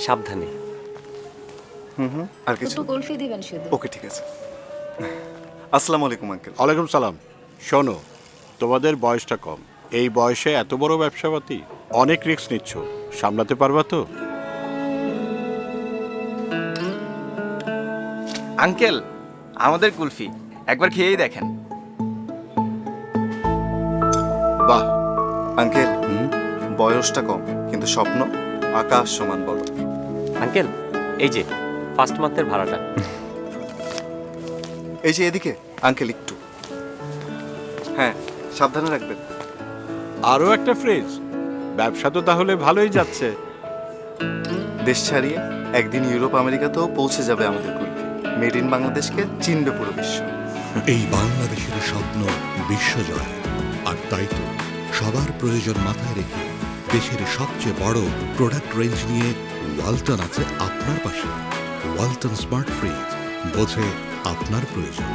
সাবধানে। আর কিছু? দুটো কুলফি দিবেন শুধু। ওকে, ঠিক আছে। আসসালামু আলাইকুম আঙ্কেল। ওয়ালাইকুম সালাম। শোনো, তোমাদের বয়সটা কম, এই বয়সে এত বড় ব্যবসাপাতি, অনেক রিস্ক নিচ্ছ, সামলাতে পারবা তো? আঙ্কেল, আমাদের কুলফি একবার খেয়েই দেখেন। বাহ। আঙ্কেল, বয়সটা কম কিন্তু স্বপ্ন আকাশ সমান বড়। আঙ্কেল, এই যে ফার্স্ট মান্থের ভাড়াটা। এই যে এদিকে আঙ্কেল, একটু। হ্যাঁ, সাবধানে রাখবেন। আরও একটা ফ্রিজ? ব্যবসা তো তাহলে ভালোই যাচ্ছে। দেশ ছাড়িয়ে একদিন ইউরোপ আমেরিকাতেও পৌঁছে যাবে আমাদের কুলফি। মেড ইন বাংলাদেশকে চিনবে পুরো বিশ্ব। এই বাংলাদেশের স্বপ্ন বিশ্বজয়, আর তাই তো সবার প্রয়োজন মাথায় রেখে দেশের সবচেয়ে বড় প্রোডাক্ট রেঞ্জ নিয়ে ওয়ালটন আছে আপনার পাশে। ওয়ালটন স্মার্ট ফ্রিজ, বোঝে আপনার প্রয়োজন।